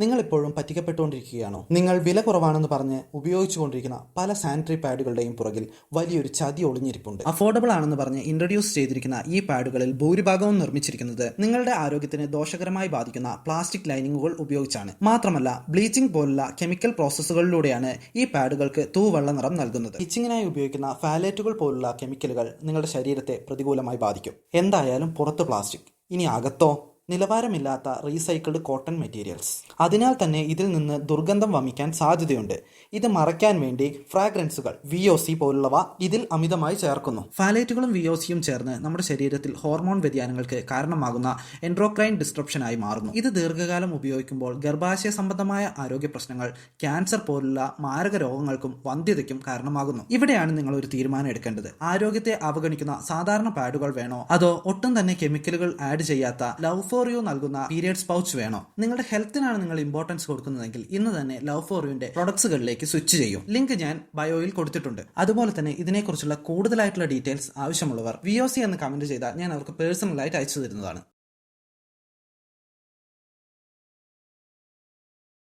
നിങ്ങളിപ്പോഴും പറ്റിക്കപ്പെട്ടുകൊണ്ടിരിക്കുകയാണോ? നിങ്ങൾ വില കുറവാണെന്ന് പറഞ്ഞ് ഉപയോഗിച്ചുകൊണ്ടിരിക്കുന്ന പല സാനിറ്ററി പാഡുകളുടെയും പുറകിൽ വലിയൊരു ചതി ഒളിഞ്ഞിരിപ്പുണ്ട്. അഫോർഡബിൾ ആണെന്ന് പറഞ്ഞ് ഇൻട്രൊഡ്യൂസ് ചെയ്തിരിക്കുന്ന ഈ പാഡുകളിൽ ഭൂരിഭാഗവും നിർമ്മിച്ചിരിക്കുന്നത് നിങ്ങളുടെ ആരോഗ്യത്തിന് ദോഷകരമായി ബാധിക്കുന്ന പ്ലാസ്റ്റിക് ലൈനിങ്ങുകൾ ഉപയോഗിച്ചാണ്. മാത്രമല്ല ബ്ലീച്ചിങ് പോലുള്ള കെമിക്കൽ പ്രോസസ്സുകളിലൂടെയാണ് ഈ പാഡുകൾക്ക് തൂവെള്ള നിറം നൽകുന്നത്. ഇച്ചിങ്ങിനായി ഉപയോഗിക്കുന്ന ഫാലേറ്റുകൾ പോലുള്ള കെമിക്കലുകൾ നിങ്ങളുടെ ശരീരത്തെ പ്രതികൂലമായി ബാധിക്കും. എന്തായാലും പുറത്ത് പ്ലാസ്റ്റിക്, ഇനി അകത്തോ നിലവാരമില്ലാത്ത റീസൈക്കിൾഡ് കോട്ടൺ മെറ്റീരിയൽസ്. അതിനാൽ തന്നെ ഇതിൽ നിന്ന് ദുർഗന്ധം വമിക്കാൻ സാധ്യതയുണ്ട്. ഇത് മറയ്ക്കാൻ വേണ്ടി ഫ്രാഗ്രൻസുകൾ, VOC പോലുള്ളവ ഇതിൽ അമിതമായി ചേർക്കുന്നു. ഫാലേറ്റുകളും VOCയും ചേർന്ന് നമ്മുടെ ശരീരത്തിൽ ഹോർമോൺ വ്യതിയാനങ്ങൾക്ക് കാരണമാകുന്ന എൻഡോക്രൈൻ ഡിസ്ട്രപ്ഷനായി മാറുന്നു. ഇത് ദീർഘകാലം ഉപയോഗിക്കുമ്പോൾ ഗർഭാശയ സംബന്ധമായ ആരോഗ്യ പ്രശ്നങ്ങൾ, ക്യാൻസർ പോലുള്ള മാരക രോഗങ്ങൾക്കും വന്ധ്യതയ്ക്കും കാരണമാകുന്നു. ഇവിടെയാണ് നിങ്ങൾ ഒരു തീരുമാനം എടുക്കേണ്ടത്. ആരോഗ്യത്തെ അവഗണിക്കുന്ന സാധാരണ പാഡുകൾ വേണോ, അതോ ഒട്ടും തന്നെ കെമിക്കലുകൾ ആഡ് ചെയ്യാത്ത ലവ് ഫോർ യു നൽകുന്ന പീരിയഡ്സ് പൗച്ച് വേണോ? നിങ്ങളുടെ ഹെൽത്തിനാണ് നിങ്ങൾ ഇമ്പോർട്ടൻസ് കൊടുക്കുന്നതെങ്കിൽ ഇന്ന് തന്നെ ലവ് ഫോർ യുവിന്റെ പ്രൊഡക്ട്സുകളിലേക്ക് സ്വിച്ച് ചെയ്യും. ലിങ്ക് ഞാൻ ബയോയിൽ കൊടുത്തിട്ടുണ്ട്. അതുപോലെ തന്നെ ഇതിനെക്കുറിച്ചുള്ള കൂടുതലായിട്ടുള്ള ഡീറ്റെയിൽസ് ആവശ്യമുള്ളവർ VOC എന്ന് കമന്റ് ചെയ്താൽ ഞാൻ അവർക്ക് പേഴ്സണലായിട്ട് അയച്ചു തരുന്നതാണ്.